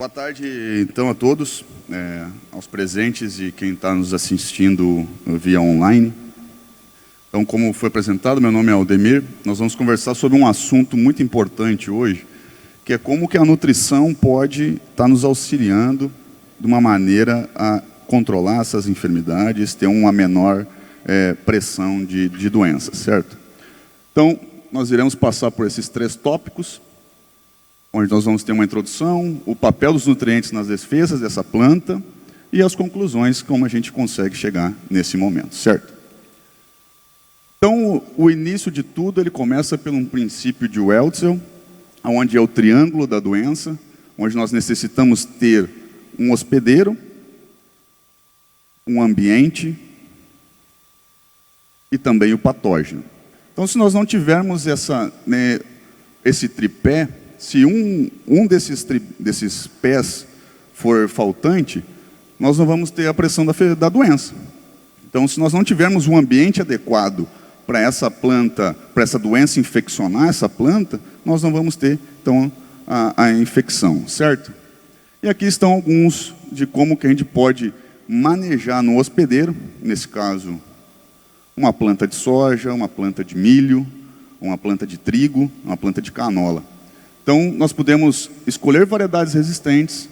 Boa tarde, então, a todos, aos presentes e quem está nos assistindo via online. Então, como foi apresentado, meu nome é Aldemir. Nós vamos conversar sobre um assunto muito importante hoje, que é como que a nutrição pode estar nos auxiliando de uma maneira a controlar essas enfermidades, ter uma menor pressão de doenças, certo? Então, nós iremos passar por esses 3 tópicos, onde nós vamos ter uma introdução, o papel dos nutrientes nas defesas dessa planta e as conclusões, como a gente consegue chegar nesse momento, certo? Então, o início de tudo, ele começa por um princípio de Welzel, onde é o triângulo da doença, onde nós necessitamos ter um hospedeiro, um ambiente e também o patógeno. Então, se nós não tivermos esse tripé, se um desses pés for faltante, nós não vamos ter a pressão da doença. Então, se nós não tivermos um ambiente adequado para essa planta, para essa doença infeccionar essa planta, nós não vamos ter, então, a infecção, certo? E aqui estão alguns de como que a gente pode manejar no hospedeiro, nesse caso, uma planta de soja, uma planta de milho, uma planta de trigo, uma planta de canola. Então, nós podemos escolher variedades resistentes,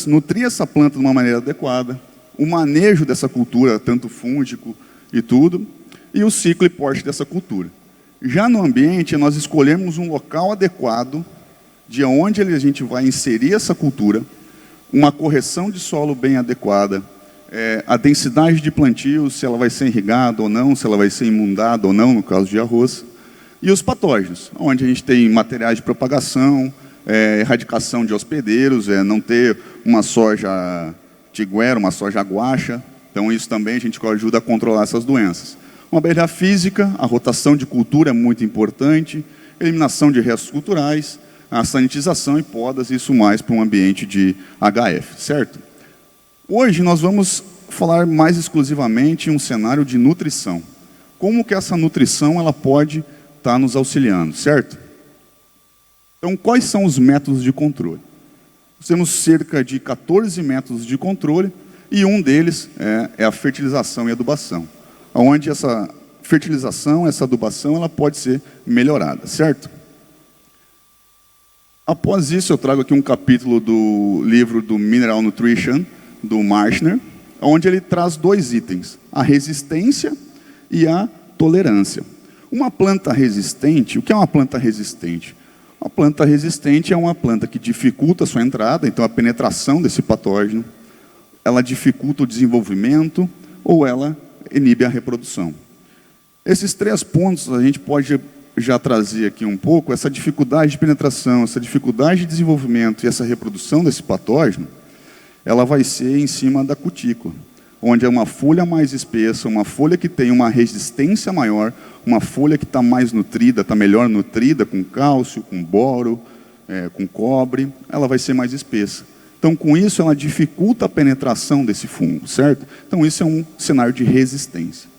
nutrir essa planta de uma maneira adequada, o manejo dessa cultura, tanto fúngico e tudo, e o ciclo e porte dessa cultura. Já no ambiente, nós escolhemos um local adequado, de onde a gente vai inserir essa cultura, uma correção de solo bem adequada, a densidade de plantio, se ela vai ser irrigada ou não, se ela vai ser inundada ou não, no caso de arroz, e os patógenos, onde a gente tem materiais de propagação, erradicação de hospedeiros, não ter uma soja tiguera, uma soja guaxa. Então, isso também a gente ajuda a controlar essas doenças. Uma barreira física, a rotação de cultura é muito importante, eliminação de restos culturais, a sanitização e podas, isso mais para um ambiente de HF, certo? Hoje nós vamos falar mais exclusivamente em um cenário de nutrição. Como que essa nutrição ela pode estar nos auxiliando, certo? Então, quais são os métodos de controle? Nós temos cerca de 14 métodos de controle e um deles é a fertilização e adubação, onde essa fertilização, essa adubação, ela pode ser melhorada, certo? Após isso, eu trago aqui um capítulo do livro do Mineral Nutrition, do Marshner, onde ele traz 2 itens, a resistência e a tolerância. Uma planta resistente, o que é uma planta resistente? Uma planta resistente é uma planta que dificulta a sua entrada, então a penetração desse patógeno, ela dificulta o desenvolvimento ou ela inibe a reprodução. Esses 3 pontos a gente pode já trazer aqui um pouco, essa dificuldade de penetração, essa dificuldade de desenvolvimento e essa reprodução desse patógeno, ela vai ser em cima da cutícula, onde é uma folha mais espessa, uma folha que tem uma resistência maior, uma folha que está mais nutrida, está melhor nutrida com cálcio, com boro, com cobre, ela vai ser mais espessa. Então, com isso, ela dificulta a penetração desse fungo, certo? Então, isso é um cenário de resistência.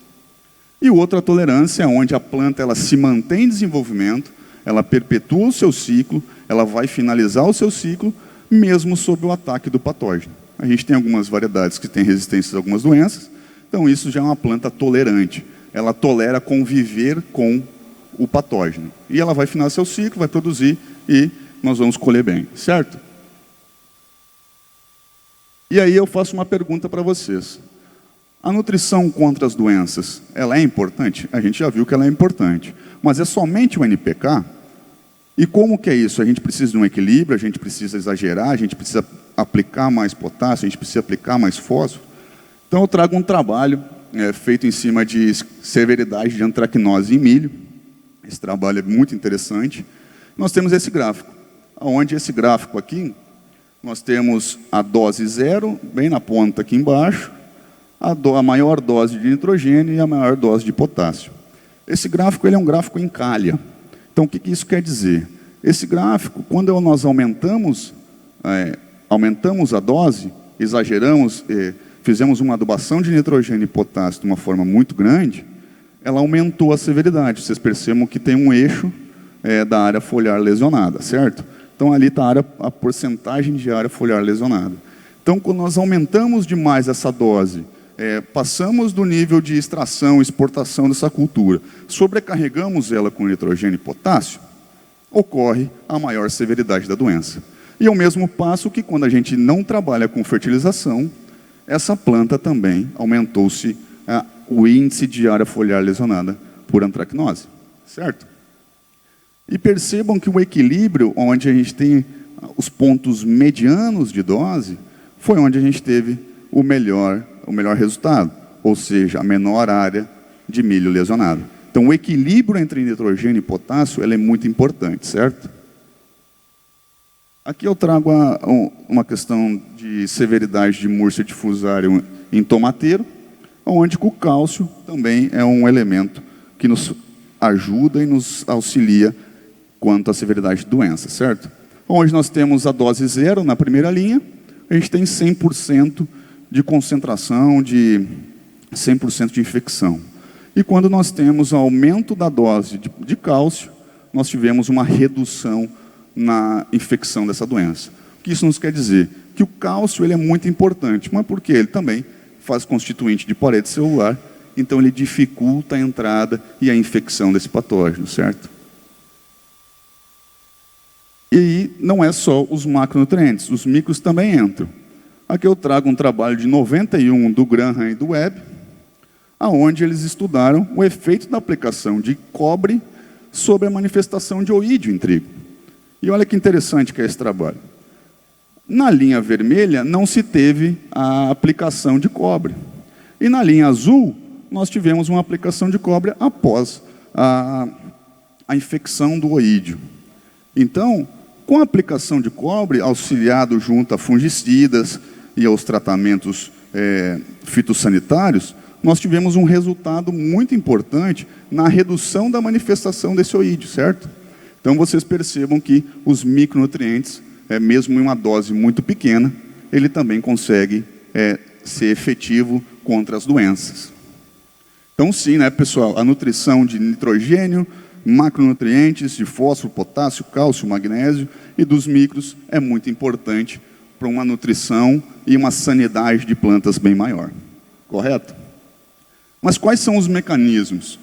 E o outro, a tolerância, onde a planta ela se mantém em desenvolvimento, ela perpetua o seu ciclo, ela vai finalizar o seu ciclo, mesmo sob o ataque do patógeno. A gente tem algumas variedades que têm resistência a algumas doenças, então isso já é uma planta tolerante. Ela tolera conviver com o patógeno. E ela vai finalizar seu ciclo, vai produzir e nós vamos colher bem, certo? E aí eu faço uma pergunta para vocês. A nutrição contra as doenças, ela é importante? A gente já viu que ela é importante. Mas é somente o NPK? E como que é isso? A gente precisa de um equilíbrio, a gente precisa exagerar, a gente precisa aplicar mais potássio, a gente precisa aplicar mais fósforo. Então eu trago um trabalho feito em cima de severidade de antracnose em milho. Esse trabalho é muito interessante. Nós temos esse gráfico, onde esse gráfico aqui, nós temos a dose 0, bem na ponta aqui embaixo, a maior dose de nitrogênio e a maior dose de potássio. Esse gráfico ele é um gráfico em calha. Então, o que isso quer dizer? Esse gráfico, quando nós aumentamos a dose, exageramos, fizemos uma adubação de nitrogênio e potássio de uma forma muito grande, ela aumentou a severidade. Vocês percebam que tem um eixo da área foliar lesionada, certo? Então, ali está a porcentagem de área foliar lesionada. Então, quando nós aumentamos demais essa dose, passamos do nível de extração, exportação dessa cultura, sobrecarregamos ela com nitrogênio e potássio, ocorre a maior severidade da doença. E ao mesmo passo que quando a gente não trabalha com fertilização, essa planta também aumentou-se o índice de área foliar lesionada por antracnose, certo? E percebam que o equilíbrio, onde a gente tem os pontos medianos de dose, foi onde a gente teve o melhor resultado, ou seja, a menor área de milho lesionado. Então, o equilíbrio entre nitrogênio e potássio é muito importante, certo? Aqui eu trago uma questão de severidade de múrcia difusária em tomateiro, onde o cálcio também é um elemento que nos ajuda e nos auxilia quanto à severidade de doença, certo? Onde nós temos a dose zero na primeira linha, a gente tem 100% de concentração, de 100% de infecção. E quando nós temos aumento da dose de cálcio, nós tivemos uma redução na infecção dessa doença. O que isso nos quer dizer? Que o cálcio ele é muito importante, mas porque ele também faz constituinte de parede celular, então ele dificulta a entrada e a infecção desse patógeno, certo? E aí não é só os macronutrientes, os micros também entram. Aqui eu trago um trabalho de 91 do Graham e do Webb, aonde eles estudaram o efeito da aplicação de cobre sobre a manifestação de oídio em trigo. E olha que interessante que é esse trabalho. Na linha vermelha não se teve a aplicação de cobre. E na linha azul nós tivemos uma aplicação de cobre após a infecção do oídio. Então, com a aplicação de cobre, auxiliado junto a fungicidas e aos tratamentos fitossanitários, nós tivemos um resultado muito importante na redução da manifestação desse oídio, certo? Então, vocês percebam que os micronutrientes, mesmo em uma dose muito pequena, ele também consegue ser efetivo contra as doenças. Então, sim, né, pessoal, a nutrição de nitrogênio, macronutrientes de fósforo, potássio, cálcio, magnésio e dos micros é muito importante para uma nutrição e uma sanidade de plantas bem maior. Correto? Mas quais são os mecanismos?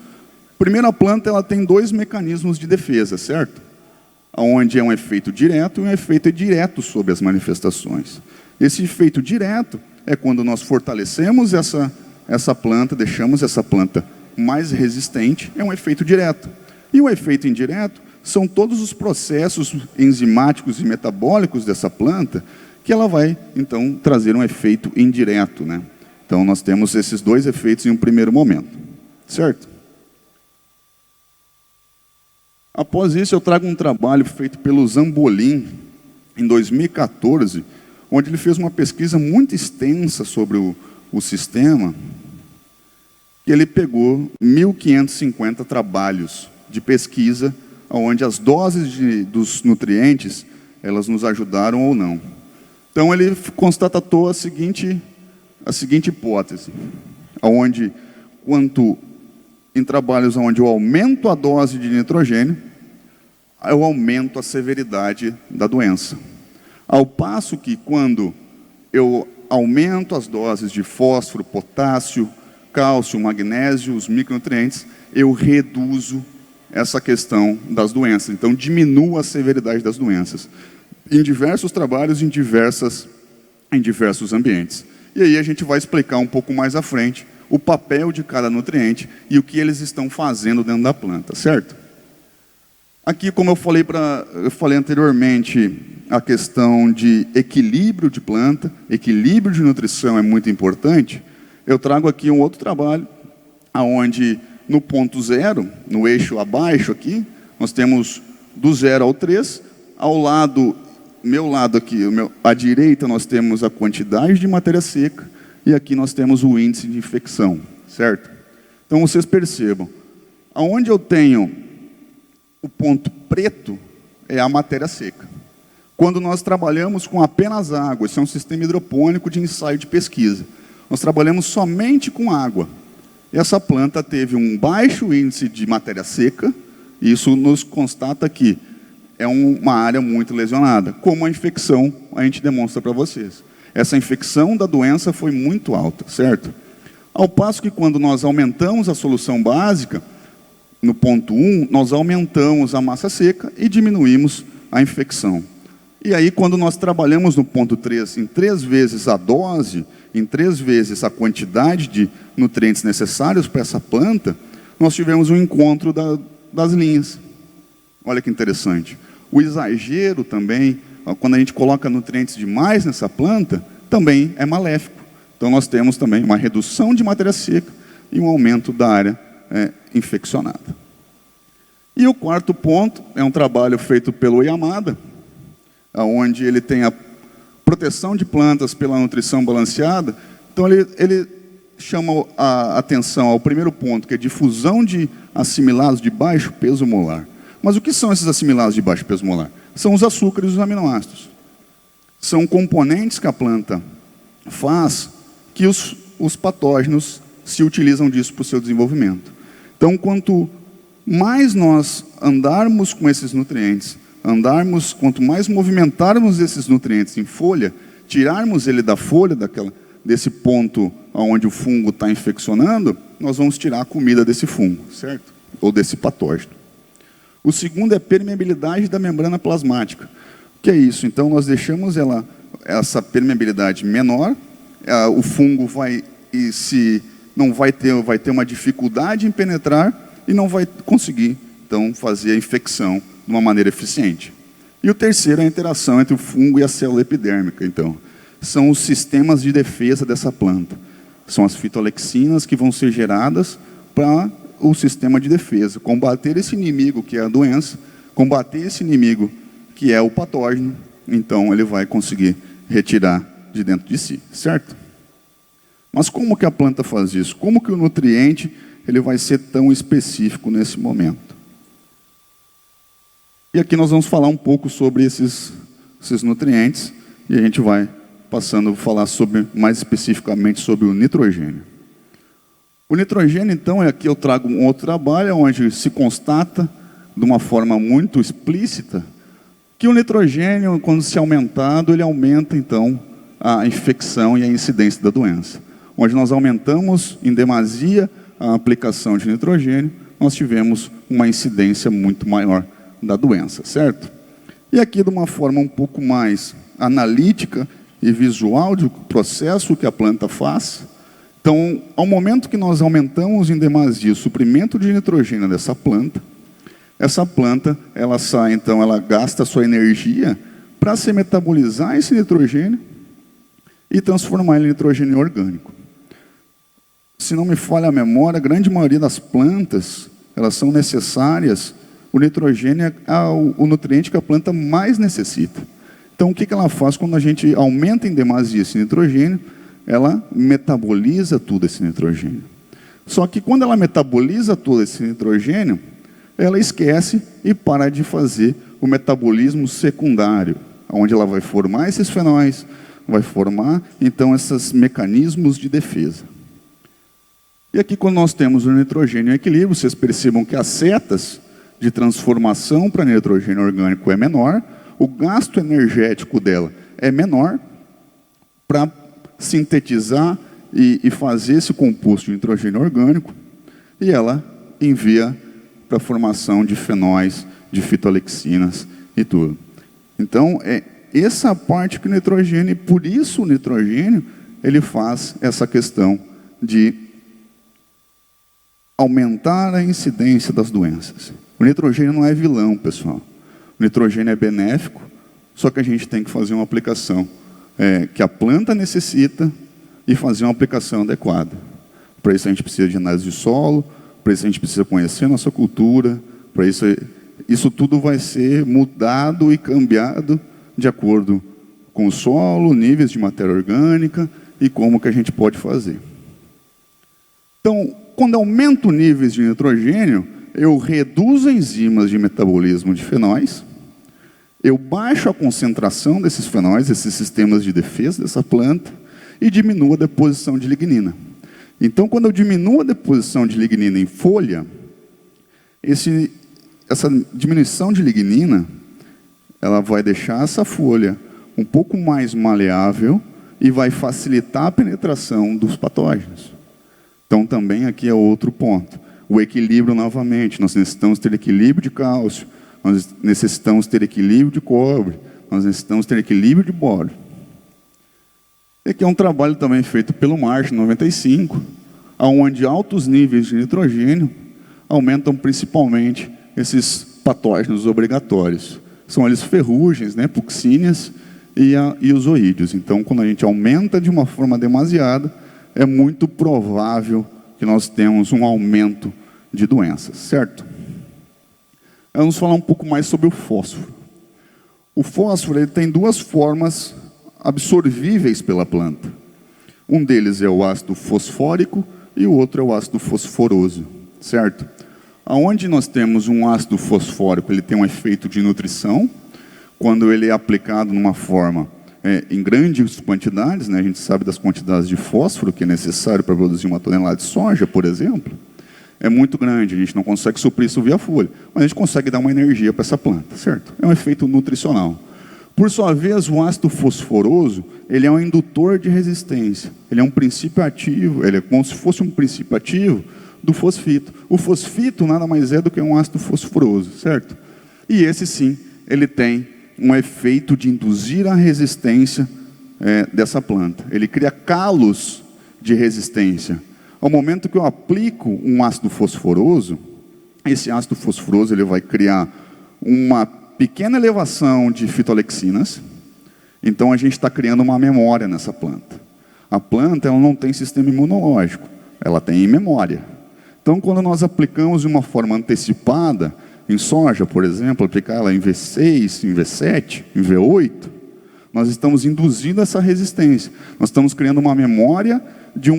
Primeiro, a planta ela tem dois mecanismos de defesa, certo? Onde é um efeito direto e um efeito indireto sobre as manifestações. Esse efeito direto é quando nós fortalecemos essa planta, deixamos essa planta mais resistente, é um efeito direto. E o efeito indireto são todos os processos enzimáticos e metabólicos dessa planta que ela vai, então, trazer um efeito indireto, né? Então, nós temos esses dois efeitos em um primeiro momento, certo? Após isso, eu trago um trabalho feito pelo Zambolin, em 2014, onde ele fez uma pesquisa muito extensa sobre o sistema, que ele pegou 1.550 trabalhos de pesquisa, onde as doses dos nutrientes, elas nos ajudaram ou não. Então, ele constatou a seguinte hipótese, onde, em trabalhos onde eu aumento a dose de nitrogênio, eu aumento a severidade da doença. Ao passo que, quando eu aumento as doses de fósforo, potássio, cálcio, magnésio, os micronutrientes, eu reduzo essa questão das doenças. Então, diminuo a severidade das doenças. Em diversos trabalhos, em diversos ambientes. E aí a gente vai explicar um pouco mais à frente o papel de cada nutriente e o que eles estão fazendo dentro da planta, certo? Aqui, como eu falei anteriormente, a questão de equilíbrio de planta, equilíbrio de nutrição é muito importante. Eu trago aqui um outro trabalho, onde no ponto 0, no eixo abaixo aqui, nós temos do 0 ao 3, ao lado, meu lado aqui, à direita nós temos a quantidade de matéria seca, e aqui nós temos o índice de infecção, certo? Então vocês percebam, aonde eu tenho o ponto preto é a matéria seca. Quando nós trabalhamos com apenas água, isso é um sistema hidropônico de ensaio de pesquisa, nós trabalhamos somente com água. Essa planta teve um baixo índice de matéria seca, e isso nos constata que é uma área muito lesionada, como a infecção a gente demonstra para vocês. Essa infecção da doença foi muito alta, certo? Ao passo que quando nós aumentamos a solução básica, no ponto 1, nós aumentamos a massa seca e diminuímos a infecção. E aí, quando nós trabalhamos no ponto 3, em 3 vezes a dose, em 3 vezes a quantidade de nutrientes necessários para essa planta, nós tivemos um encontro das linhas. Olha que interessante. O exagero também, quando a gente coloca nutrientes demais nessa planta, também é maléfico. Então, nós temos também uma redução de matéria seca e um aumento da área infeccionada. E o quarto ponto é um trabalho feito pelo Yamada, onde ele tem a proteção de plantas pela nutrição balanceada. Então, ele chama a atenção ao primeiro ponto, que é difusão de assimilados de baixo peso molar. Mas o que são esses assimilados de baixo peso molar? São os açúcares e os aminoácidos. São componentes que a planta faz que os patógenos se utilizam disso para o seu desenvolvimento. Então, quanto mais nós andarmos com esses nutrientes, quanto mais movimentarmos esses nutrientes em folha, tirarmos ele da folha, desse ponto onde o fungo está infeccionando, nós vamos tirar a comida desse fungo, certo? Ou desse patógeno. O segundo é a permeabilidade da membrana plasmática. O que é isso? Então, nós deixamos essa permeabilidade menor, o fungo vai ter uma dificuldade em penetrar e não vai conseguir, então, fazer a infecção de uma maneira eficiente. E o terceiro é a interação entre o fungo e a célula epidérmica. Então, são os sistemas de defesa dessa planta. São as fitolexinas que vão ser geradas para o sistema de defesa, combater esse inimigo que é a doença, combater esse inimigo que é o patógeno, então ele vai conseguir retirar de dentro de si, certo? Mas como que a planta faz isso? Como que o nutriente ele vai ser tão específico nesse momento? E aqui nós vamos falar um pouco sobre esses nutrientes, e a gente vai passando a falar mais especificamente sobre o nitrogênio. O nitrogênio, então, aqui eu trago um outro trabalho, onde se constata, de uma forma muito explícita, que o nitrogênio, quando se é aumentado, ele aumenta, então, a infecção e a incidência da doença. Onde nós aumentamos em demasia a aplicação de nitrogênio, nós tivemos uma incidência muito maior da doença, certo? E aqui, de uma forma um pouco mais analítica e visual do processo que a planta faz. Então, ao momento que nós aumentamos em demasia o suprimento de nitrogênio dessa planta, essa planta, ela sai, então, ela gasta a sua energia para se metabolizar esse nitrogênio e transformar ele em nitrogênio orgânico. Se não me falha a memória, a grande maioria das plantas, elas são necessárias, o nitrogênio é o nutriente que a planta mais necessita. Então, o que ela faz quando a gente aumenta em demasia esse nitrogênio? Ela metaboliza todo esse nitrogênio. Só que quando ela metaboliza todo esse nitrogênio, ela esquece e para de fazer o metabolismo secundário, onde ela vai formar esses fenóis, vai formar, então, esses mecanismos de defesa. E aqui, quando nós temos o nitrogênio em equilíbrio, vocês percebam que as setas de transformação para nitrogênio orgânico é menor, o gasto energético dela é menor para sintetizar e fazer esse composto de nitrogênio orgânico, e ela envia para a formação de fenóis, de fitolexinas e tudo. Então, é essa parte que o nitrogênio, e por isso o nitrogênio, ele faz essa questão de aumentar a incidência das doenças. O nitrogênio não é vilão, pessoal. O nitrogênio é benéfico, só que a gente tem que fazer uma aplicação que a planta necessita e fazer uma aplicação adequada. Para isso a gente precisa de análise de solo, para isso a gente precisa conhecer a nossa cultura, para isso tudo vai ser mudado e cambiado de acordo com o solo, níveis de matéria orgânica e como que a gente pode fazer. Então, quando aumento níveis de nitrogênio, eu reduzo enzimas de metabolismo de fenóis, eu baixo a concentração desses fenóis, esses sistemas de defesa dessa planta, e diminuo a deposição de lignina. Então, quando eu diminuo a deposição de lignina em folha, essa diminuição de lignina, ela vai deixar essa folha um pouco mais maleável e vai facilitar a penetração dos patógenos. Então também aqui é outro ponto. O equilíbrio novamente, nós necessitamos ter equilíbrio de cálcio, nós necessitamos ter equilíbrio de cobre, nós necessitamos ter equilíbrio de boro. E aqui é um trabalho também feito pelo Marsh, em 95, onde altos níveis de nitrogênio aumentam principalmente esses patógenos obrigatórios. São eles ferrugens, né, puxíneas e os oídeos. Então, quando a gente aumenta de uma forma demasiada, é muito provável que nós temos um aumento de doenças, certo? Vamos falar um pouco mais sobre o fósforo. O fósforo ele tem duas formas absorvíveis pela planta. Um deles é o ácido fosfórico e o outro é o ácido fosforoso, certo? Aonde nós temos um ácido fosfórico, ele tem um efeito de nutrição, quando ele é aplicado numa forma em grandes quantidades, né? A gente sabe das quantidades de fósforo que é necessário para produzir 1 tonelada de soja, por exemplo, é muito grande, a gente não consegue suprir isso via folha, mas a gente consegue dar uma energia para essa planta, certo? É um efeito nutricional. Por sua vez, o ácido fosforoso, ele é um indutor de resistência, ele é um princípio ativo, ele é como se fosse um princípio ativo do fosfito. O fosfito nada mais é do que um ácido fosforoso, certo? E esse sim, ele tem um efeito de induzir a resistência dessa planta. Ele cria calos de resistência. Ao momento que eu aplico um ácido fosforoso, esse ácido fosforoso ele vai criar uma pequena elevação de fitolexinas. Então a gente está criando uma memória nessa planta. A planta ela não tem sistema imunológico, ela tem memória. Então quando nós aplicamos de uma forma antecipada, em soja, por exemplo, aplicar ela em V6, em V7, em V8, nós estamos induzindo essa resistência. Nós estamos criando uma memória de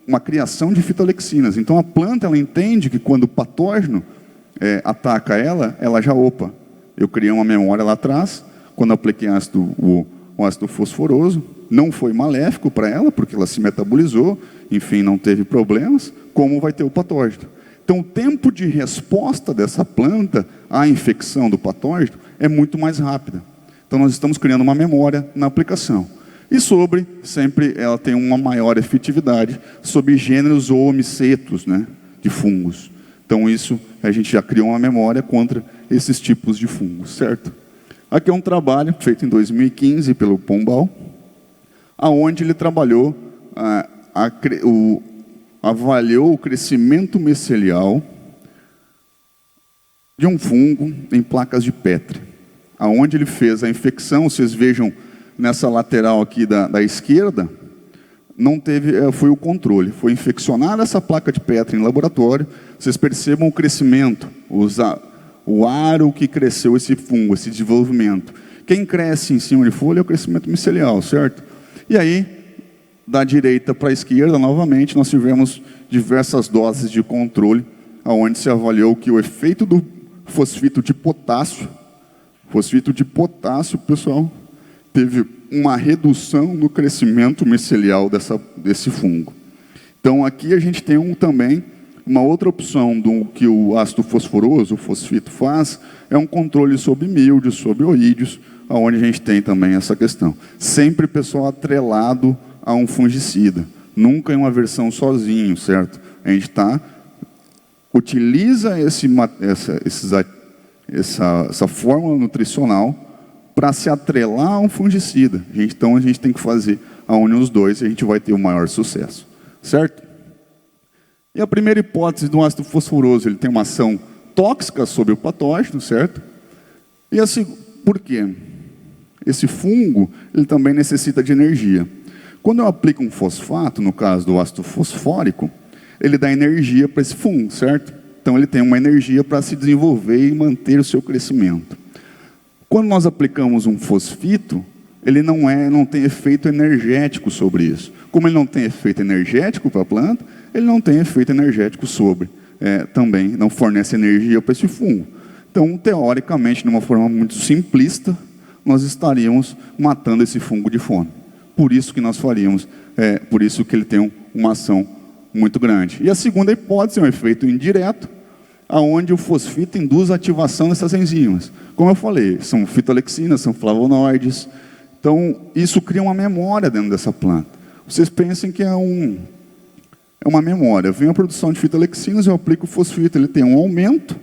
uma criação de fitolexinas. Então a planta ela entende que quando o patógeno ataca ela, ela já, opa, eu criei uma memória lá atrás, quando eu apliquei o ácido fosforoso, não foi maléfico para ela, porque ela se metabolizou, enfim, não teve problemas, como vai ter o patógeno. Então, o tempo de resposta dessa planta à infecção do patógeno é muito mais rápida. Então, nós estamos criando uma memória na aplicação. E sempre ela tem uma maior efetividade sobre gêneros ou homicetos, né, de fungos. Então, isso, a gente já criou uma memória contra esses tipos de fungos, certo? Aqui é um trabalho feito em 2015 pelo Pombal, aonde ele trabalhou, avaliou o crescimento micelial de um fungo em placas de Petri, aonde ele fez a infecção. Vocês vejam nessa lateral aqui da esquerda, não teve, foi o controle, foi infeccionada essa placa de Petri em laboratório. Vocês percebam o crescimento, o aro que cresceu esse fungo, esse desenvolvimento. Quem cresce em cima de folha é o crescimento micelial, certo? E aí, da direita para a esquerda, novamente, nós tivemos diversas doses de controle, onde se avaliou que o efeito do fosfito de potássio, pessoal, teve uma redução no crescimento micelial desse fungo. Então, aqui a gente tem também uma outra opção do que o ácido fosforoso, o fosfito, faz, é um controle sobre míldios, sobre oídeos, onde a gente tem também essa questão. Sempre, pessoal, atrelado a um fungicida, nunca em uma versão sozinho, certo? A gente utiliza essa fórmula nutricional para se atrelar a um fungicida. Então a gente tem que fazer a união dos dois e a gente vai ter o maior sucesso, certo? E a primeira hipótese do ácido fosforoso, ele tem uma ação tóxica sobre o patógeno, certo? E assim, por quê? Esse fungo, ele também necessita de energia. Quando eu aplico um fosfato, no caso do ácido fosfórico, ele dá energia para esse fungo, certo? Então ele tem uma energia para se desenvolver e manter o seu crescimento. Quando nós aplicamos um fosfito, ele não tem efeito energético sobre isso. Como ele não tem efeito energético para a planta, ele não tem efeito energético também não fornece energia para esse fungo. Então, teoricamente, de uma forma muito simplista, nós estaríamos matando esse fungo de fome. Por isso que nós faríamos, por isso que ele tem uma ação muito grande. E a segunda hipótese é um efeito indireto, aonde o fosfito induz a ativação dessas enzimas. Como eu falei, são fitoalexinas, são flavonoides. Então, isso cria uma memória dentro dessa planta. Vocês pensem que é uma memória. Vem a produção de fitoalexinas, eu aplico o fosfito, ele tem um aumento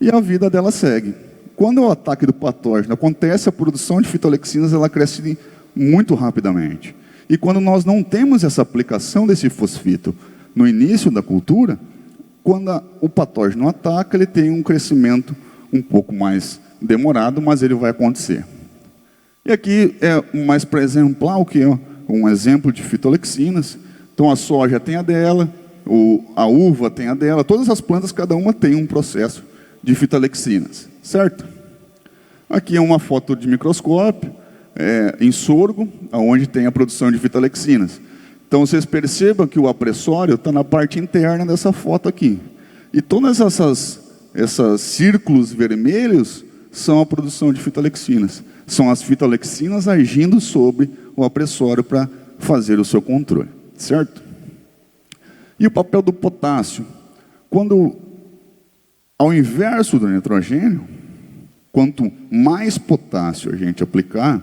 e a vida dela segue. Quando é o ataque do patógeno acontece, a produção de fitoalexinas ela cresce muito rapidamente. E quando nós não temos essa aplicação desse fosfito no início da cultura, quando o patógeno ataca, ele tem um crescimento um pouco mais demorado, mas ele vai acontecer. E aqui é mais para exemplar o que é um exemplo de fitoalexinas. Então a soja tem a dela, a uva tem a dela, todas as plantas, cada uma tem um processo de fitoalexinas, certo? Aqui é uma foto de microscópio, em sorgo, onde tem a produção de fitoalexinas. Então vocês percebam que o apressório está na parte interna dessa foto aqui. E todas esses círculos vermelhos são a produção de fitoalexinas. São as fitoalexinas agindo sobre o apressório para fazer o seu controle, certo? E o papel do potássio? Quando, ao inverso do nitrogênio, quanto mais potássio a gente aplicar,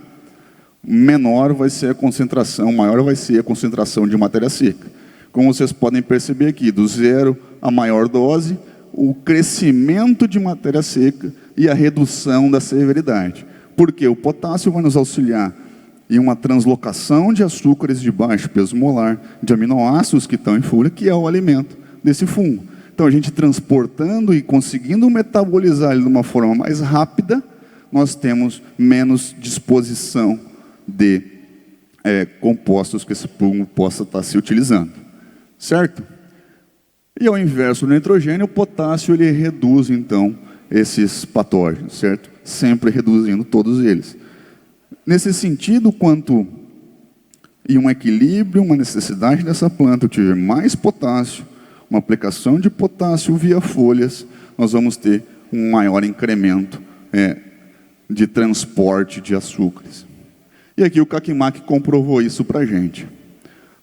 menor vai ser a concentração, maior vai ser a concentração de matéria seca. Como vocês podem perceber aqui, do 0 à maior dose, o crescimento de matéria seca e a redução da severidade. Porque o potássio vai nos auxiliar em uma translocação de açúcares de baixo peso molar, de aminoácidos que estão em folha, que é o alimento desse fungo. Então, a gente transportando e conseguindo metabolizar ele de uma forma mais rápida, nós temos menos disposição de compostos que esse fungo possa estar se utilizando, certo? E ao inverso do nitrogênio, o potássio ele reduz então esses patógenos, certo? Sempre reduzindo todos eles. Nesse sentido, quanto em um equilíbrio, uma necessidade dessa planta, eu tiver mais potássio, uma aplicação de potássio via folhas, nós vamos ter um maior incremento de transporte de açúcares. E aqui o Kakimak comprovou isso para a gente,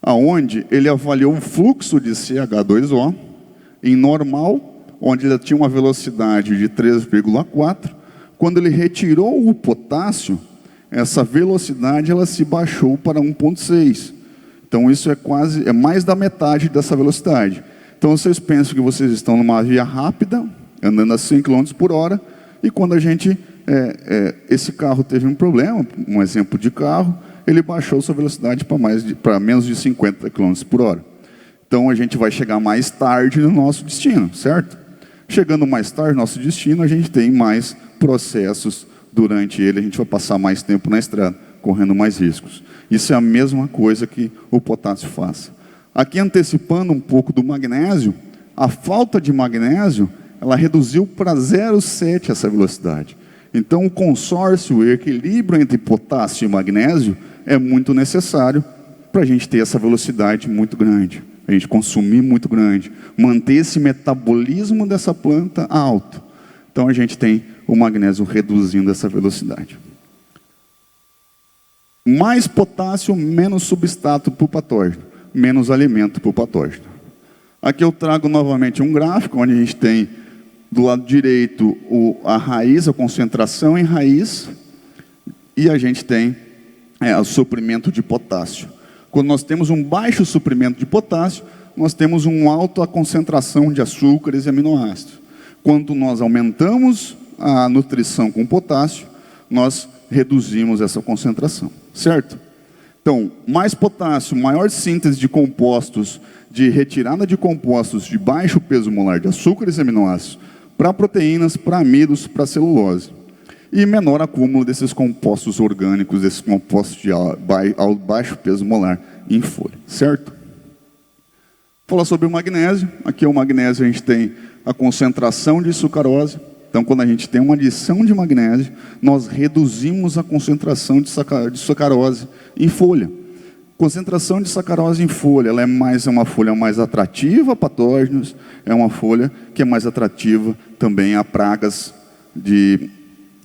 aonde ele avaliou o fluxo de CH2O em normal, onde ele tinha uma velocidade de 3,4. Quando ele retirou o potássio, essa velocidade ela se baixou para 1,6. Então isso é mais da metade dessa velocidade. Então vocês pensam que vocês estão numa via rápida, andando a 100 km por hora, e quando a gente esse carro teve um problema, um exemplo de carro, ele baixou sua velocidade para menos de 50 km por hora. Então a gente vai chegar mais tarde no nosso destino, certo? Chegando mais tarde no nosso destino, a gente tem mais processos durante ele, a gente vai passar mais tempo na estrada, correndo mais riscos. Isso é a mesma coisa que o potássio faz. Aqui antecipando um pouco do magnésio, a falta de magnésio, ela reduziu para 0,7 essa velocidade. Então, o consórcio, o equilíbrio entre potássio e magnésio é muito necessário para a gente ter essa velocidade muito grande, a gente consumir muito grande, manter esse metabolismo dessa planta alto. Então, a gente tem o magnésio reduzindo essa velocidade. Mais potássio, menos substrato para o patógeno, menos alimento para o patógeno. Aqui eu trago novamente um gráfico, onde a gente tem do lado direito a raiz, a concentração em raiz, e a gente tem o suprimento de potássio. Quando nós temos um baixo suprimento de potássio, nós temos uma alta concentração de açúcares e aminoácidos. Quando nós aumentamos a nutrição com potássio, nós reduzimos essa concentração, certo? Então, mais potássio, maior síntese de compostos, de retirada de compostos de baixo peso molar de açúcares e aminoácidos, para proteínas, para amidos, para celulose. E menor acúmulo desses compostos orgânicos, desses compostos de baixo peso molar em folha, certo? Falar sobre o magnésio. Aqui é o magnésio, a gente tem a concentração de sucarose. Então, quando a gente tem uma adição de magnésio, nós reduzimos a concentração de sacarose em folha. Concentração de sacarose em folha, ela é uma folha mais atrativa a patógenos, é uma folha que é mais atrativa também a pragas de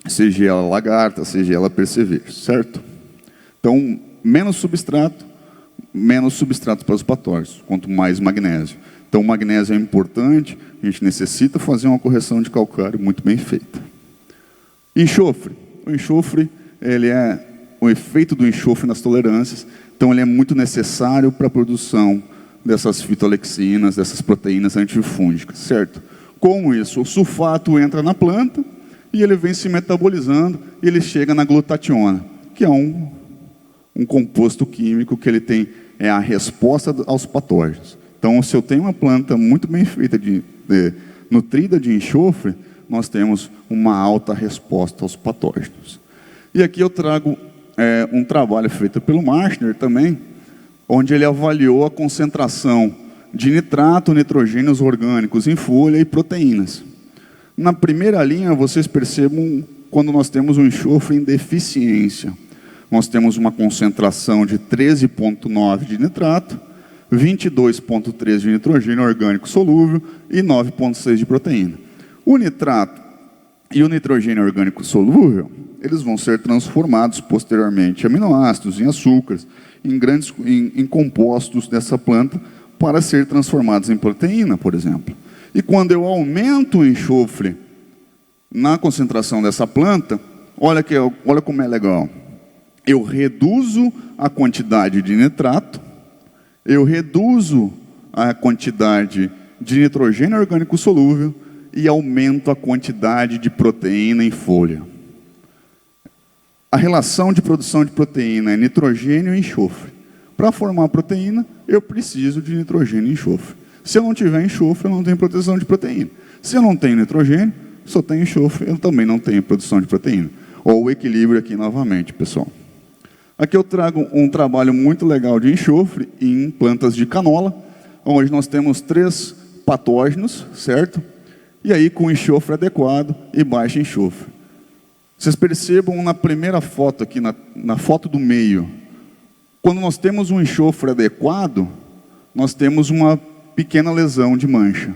Shigella lagarta, Shigella perseverans, certo? Então, menos substrato, menos substratos para os patógenos, quanto mais magnésio. Então, o magnésio é importante, a gente necessita fazer uma correção de calcário muito bem feita. Enxofre. O enxofre, ele é o efeito do enxofre nas tolerâncias, então ele é muito necessário para a produção dessas fitoalexinas, dessas proteínas antifúngicas, certo? Como isso? O sulfato entra na planta e ele vem se metabolizando e ele chega na glutationa, que é um composto químico que ele tem, é a resposta aos patógenos. Então, se eu tenho uma planta muito bem feita, nutrida de enxofre, nós temos uma alta resposta aos patógenos. E aqui eu trago um trabalho feito pelo Marshner também, onde ele avaliou a concentração de nitrato, nitrogênios orgânicos em folha e proteínas. Na primeira linha, vocês percebam quando nós temos um enxofre em deficiência. Nós temos uma concentração de 13,9 de nitrato, 22,3 de nitrogênio orgânico solúvel e 9,6 de proteína. O nitrato e o nitrogênio orgânico solúvel, eles vão ser transformados posteriormente em aminoácidos, em açúcares, em compostos dessa planta para ser transformados em proteína, por exemplo. E quando eu aumento o enxofre na concentração dessa planta, olha como é legal. Eu reduzo a quantidade de nitrato, eu reduzo a quantidade de nitrogênio orgânico solúvel e aumento a quantidade de proteína em folha. A relação de produção de proteína é nitrogênio e enxofre. Para formar proteína, eu preciso de nitrogênio e enxofre. Se eu não tiver enxofre, eu não tenho produção de proteína. Se eu não tenho nitrogênio, só tenho enxofre, eu também não tenho produção de proteína. Ou o equilíbrio aqui novamente, pessoal. Aqui eu trago um trabalho muito legal de enxofre em plantas de canola, onde nós temos 3 patógenos, certo? E aí com enxofre adequado e baixo enxofre. Vocês percebam na primeira foto aqui, na foto do meio, quando nós temos um enxofre adequado, nós temos uma pequena lesão de mancha.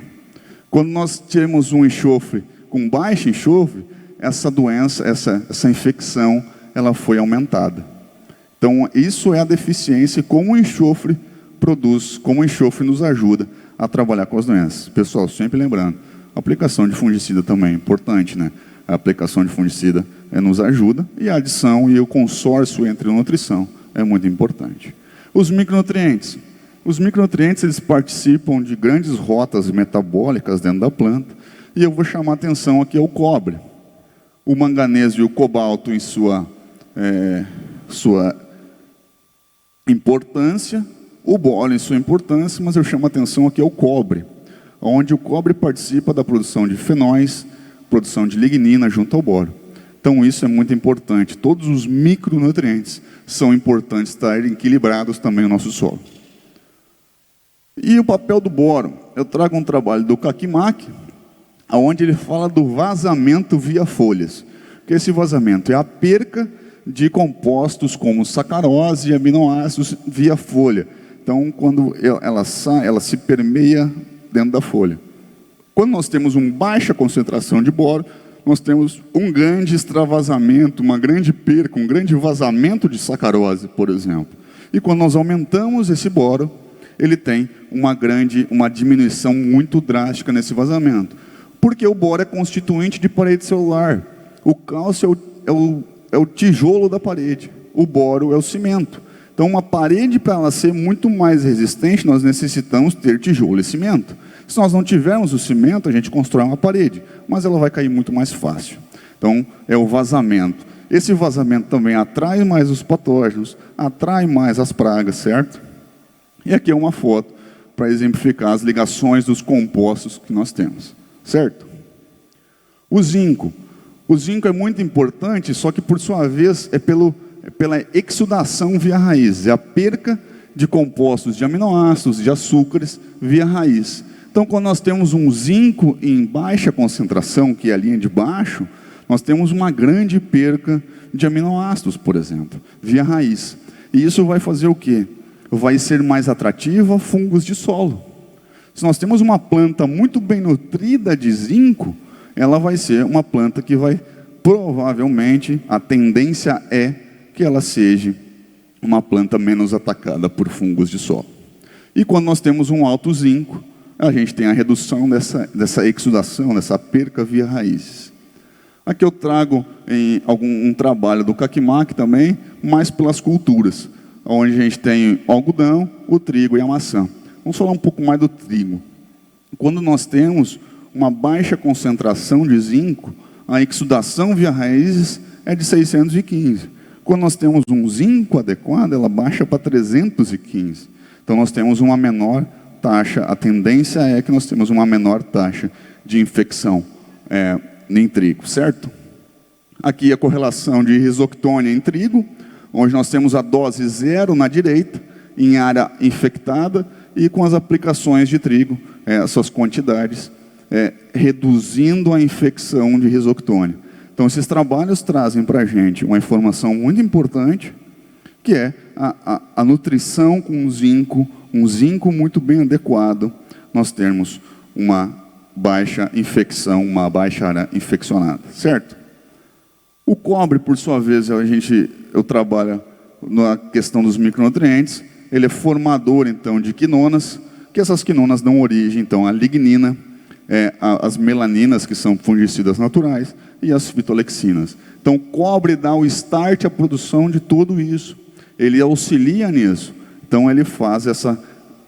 Quando nós temos um enxofre com baixo enxofre, essa doença, essa infecção, ela foi aumentada. Então, isso é a deficiência, como o enxofre produz, como o enxofre nos ajuda a trabalhar com as doenças. Pessoal, sempre lembrando, a aplicação de fungicida também é importante, né? A aplicação de fungicida nos ajuda, e a adição e o consórcio entre a nutrição é muito importante. Os micronutrientes. Os micronutrientes, eles participam de grandes rotas metabólicas dentro da planta, e eu vou chamar a atenção aqui ao cobre. O manganês e o cobalto em sua importância, o boro em sua importância, mas eu chamo a atenção aqui ao cobre, onde o cobre participa da produção de fenóis, produção de lignina junto ao boro. Então isso é muito importante. Todos os micronutrientes são importantes estarem equilibrados também no nosso solo. E o papel do boro? Eu trago um trabalho do Kakimak, onde ele fala do vazamento via folhas. Que esse vazamento é a perca de compostos como sacarose e aminoácidos via folha. Então, quando ela sai, ela se permeia dentro da folha. Quando nós temos uma baixa concentração de boro, nós temos um grande extravasamento, uma grande perca, um grande vazamento de sacarose, por exemplo. E quando nós aumentamos esse boro, ele tem uma diminuição muito drástica nesse vazamento. Porque o boro é constituinte de parede celular. O cálcio é o tijolo da parede. O boro é o cimento. Então, uma parede, para ela ser muito mais resistente, nós necessitamos ter tijolo e cimento. Se nós não tivermos o cimento, a gente constrói uma parede, mas ela vai cair muito mais fácil. Então, é o vazamento. Esse vazamento também atrai mais os patógenos, atrai mais as pragas, certo? E aqui é uma foto para exemplificar as ligações dos compostos que nós temos, certo? O zinco. O zinco é muito importante, só que, por sua vez, é pela exudação via raiz. É a perca de compostos de aminoácidos, de açúcares, via raiz. Então, quando nós temos um zinco em baixa concentração, que é a linha de baixo, nós temos uma grande perca de aminoácidos, por exemplo, via raiz. E isso vai fazer o quê? Vai ser mais atrativo a fungos de solo. Se nós temos uma planta muito bem nutrida de zinco, ela vai ser uma planta que vai, provavelmente, a tendência é que ela seja uma planta menos atacada por fungos de solo. E quando nós temos um alto zinco, a gente tem a redução dessa exudação, dessa perca via raízes. Aqui eu trago um trabalho do CACMAC também, mais pelas culturas, onde a gente tem o algodão, o trigo e a maçã. Vamos falar um pouco mais do trigo. Quando nós temos uma baixa concentração de zinco, a exudação via raízes é de 615. Quando nós temos um zinco adequado, ela baixa para 315. Então nós temos uma menor taxa, a tendência é que nós temos uma menor taxa de infecção em trigo, certo? Aqui a correlação de risoctônia em trigo, onde nós temos a dose 0 na direita, em área infectada, e com as aplicações de trigo, essas quantidades, reduzindo a infecção de risoctônia. Então esses trabalhos trazem para a gente uma informação muito importante, que é a nutrição com um zinco muito bem adequado, nós temos uma baixa infecção, uma baixa área infeccionada, certo? O cobre, por sua vez, eu trabalho na questão dos micronutrientes, ele é formador, então, de quinonas, que essas quinonas dão origem, então, à lignina, as melaninas, que são fungicidas naturais, e as fitolexinas. Então, o cobre dá o start à produção de tudo isso. Ele auxilia nisso. Então, ele faz esse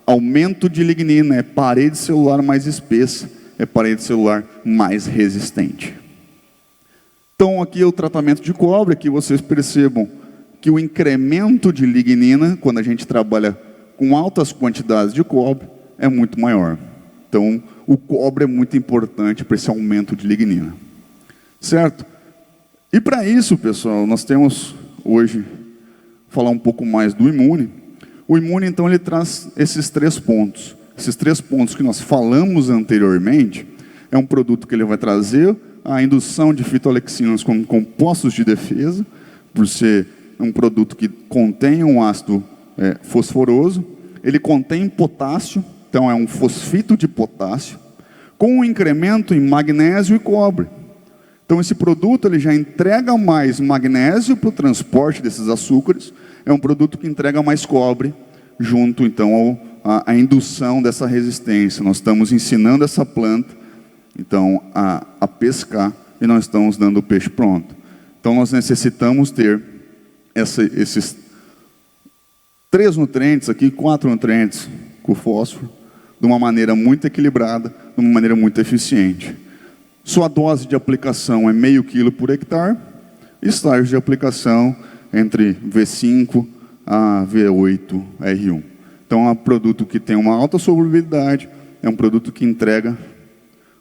aumento de lignina, é parede celular mais espessa, é parede celular mais resistente. Então, aqui é o tratamento de cobre, aqui vocês percebam que o incremento de lignina, quando a gente trabalha com altas quantidades de cobre, é muito maior. Então, o cobre é muito importante para esse aumento de lignina. Certo? E para isso, pessoal, nós temos hoje, falar um pouco mais do Imune. O Imune, então, ele traz esses 3 pontos. Esses 3 pontos que nós falamos anteriormente, é um produto que ele vai trazer a indução de fitolexinas como compostos de defesa, por ser um produto que contém um ácido fosforoso, ele contém potássio, então é um fosfito de potássio, com um incremento em magnésio e cobre. Então esse produto ele já entrega mais magnésio para o transporte desses açúcares, é um produto que entrega mais cobre, junto então à indução dessa resistência. Nós estamos ensinando essa planta, então, a pescar, e nós estamos dando o peixe pronto. Então nós necessitamos ter esses 3 nutrientes aqui, 4 nutrientes com fósforo, de uma maneira muito equilibrada, de uma maneira muito eficiente. Sua dose de aplicação é meio quilo por hectare, estágio de aplicação entre V5 a V8 R1. Então é um produto que tem uma alta solubilidade, é um produto que entrega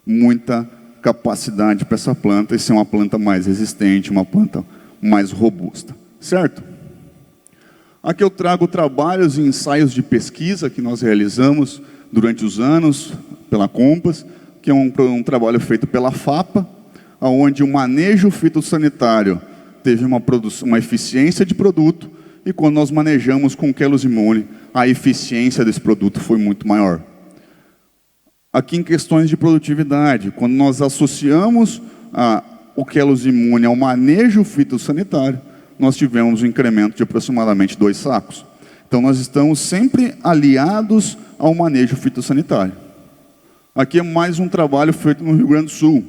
muita capacidade para essa planta e ser uma planta mais resistente, uma planta mais robusta. Certo? Aqui eu trago trabalhos e ensaios de pesquisa que nós realizamos durante os anos pela Compass, que é um trabalho feito pela FAPA, onde o manejo fitossanitário teve uma eficiência de produto, e quando nós manejamos com o Quelos Imune, a eficiência desse produto foi muito maior. Aqui em questões de produtividade, quando nós associamos o Quelos Imune ao manejo fitossanitário, nós tivemos um incremento de aproximadamente 2 sacos. Então nós estamos sempre aliados ao manejo fitossanitário. Aqui é mais um trabalho feito no Rio Grande do Sul,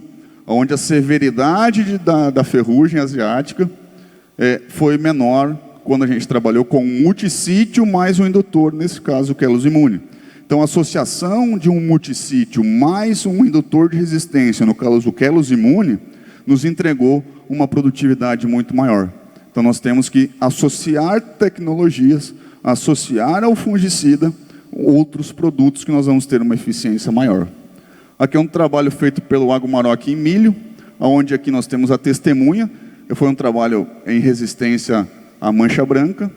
onde a severidade da ferrugem asiática foi menor quando a gente trabalhou com um multissítio mais um indutor, nesse caso o Quelos Imune. Então a associação de um multissítio mais um indutor de resistência, no caso o Quelos Imune, nos entregou uma produtividade muito maior. Então nós temos que associar tecnologias, associar ao fungicida outros produtos que nós vamos ter uma eficiência maior. Aqui é um trabalho feito pelo Agromaroc em milho, onde aqui nós temos a testemunha. Foi um trabalho em resistência à mancha branca,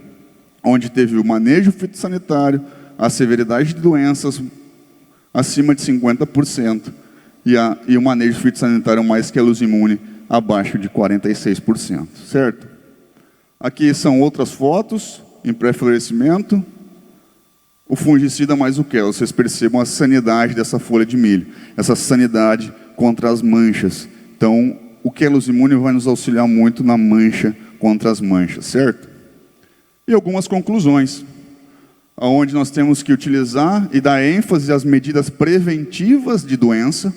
onde teve o manejo fitossanitário, a severidade de doenças acima de 50% e o manejo fitossanitário mais Quelos Imune abaixo de 46%, certo? Aqui são outras fotos em pré-florescimento. O fungicida mais o Quelos, vocês percebam a sanidade dessa folha de milho, essa sanidade contra as manchas. Então, o Quelos Imune vai nos auxiliar muito na mancha contra as manchas, certo? E algumas conclusões, onde nós temos que utilizar e dar ênfase às medidas preventivas de doença,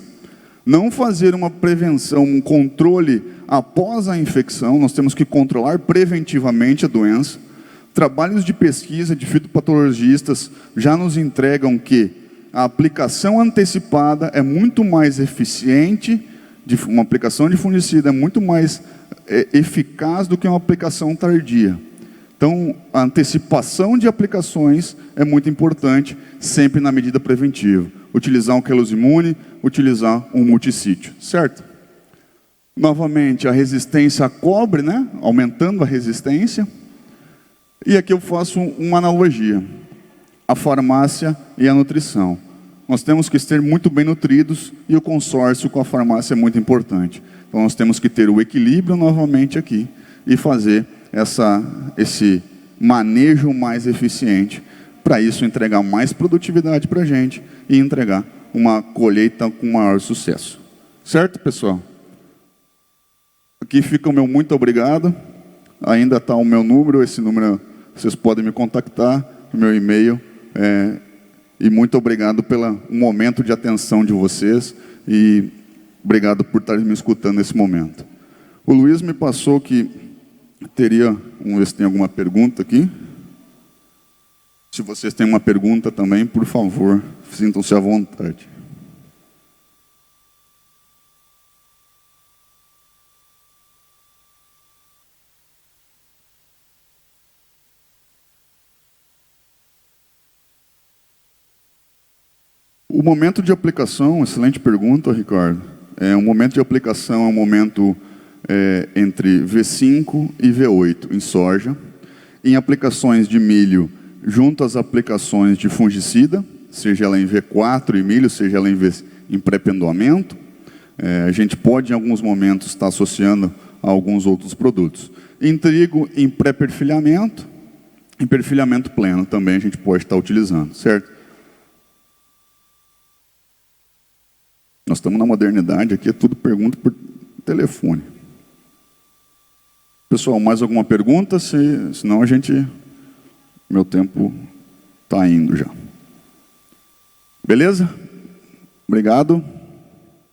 não fazer uma prevenção, um controle após a infecção, nós temos que controlar preventivamente a doença. Trabalhos de pesquisa de fitopatologistas já nos entregam que a aplicação antecipada é muito mais eficiente, uma aplicação de fungicida é muito mais eficaz do que uma aplicação tardia. Então, a antecipação de aplicações é muito importante, sempre na medida preventiva. Utilizar um queloso imune, utilizar um multissítio, certo? Novamente, a resistência a cobre, né? Aumentando a resistência. E aqui eu faço uma analogia. A farmácia e a nutrição. Nós temos que ser muito bem nutridos e o consórcio com a farmácia é muito importante. Então, nós temos que ter o equilíbrio novamente aqui e fazer esse manejo mais eficiente, para isso entregar mais produtividade para a gente e entregar uma colheita com maior sucesso. Certo, pessoal? Aqui fica o meu muito obrigado. Ainda está o meu número, esse número vocês podem me contactar, o meu e-mail. E muito obrigado pelo momento de atenção de vocês e obrigado por estarem me escutando nesse momento. O Luiz me passou que vamos ver se tem alguma pergunta aqui. Se vocês têm uma pergunta também, por favor, sintam-se à vontade. O momento de aplicação, excelente pergunta, Ricardo. O momento de aplicação é um momento entre V5 e V8 em soja. Em aplicações de milho, junto às aplicações de fungicida, seja ela em V4 e milho, seja ela em pré-pendoamento. A gente pode, em alguns momentos, estar associando a alguns outros produtos. Em trigo, em pré-perfilhamento, em perfilhamento pleno também a gente pode estar utilizando, certo? Nós estamos na modernidade, aqui é tudo pergunta por telefone. Pessoal, mais alguma pergunta? Senão meu tempo está indo já. Beleza? Obrigado.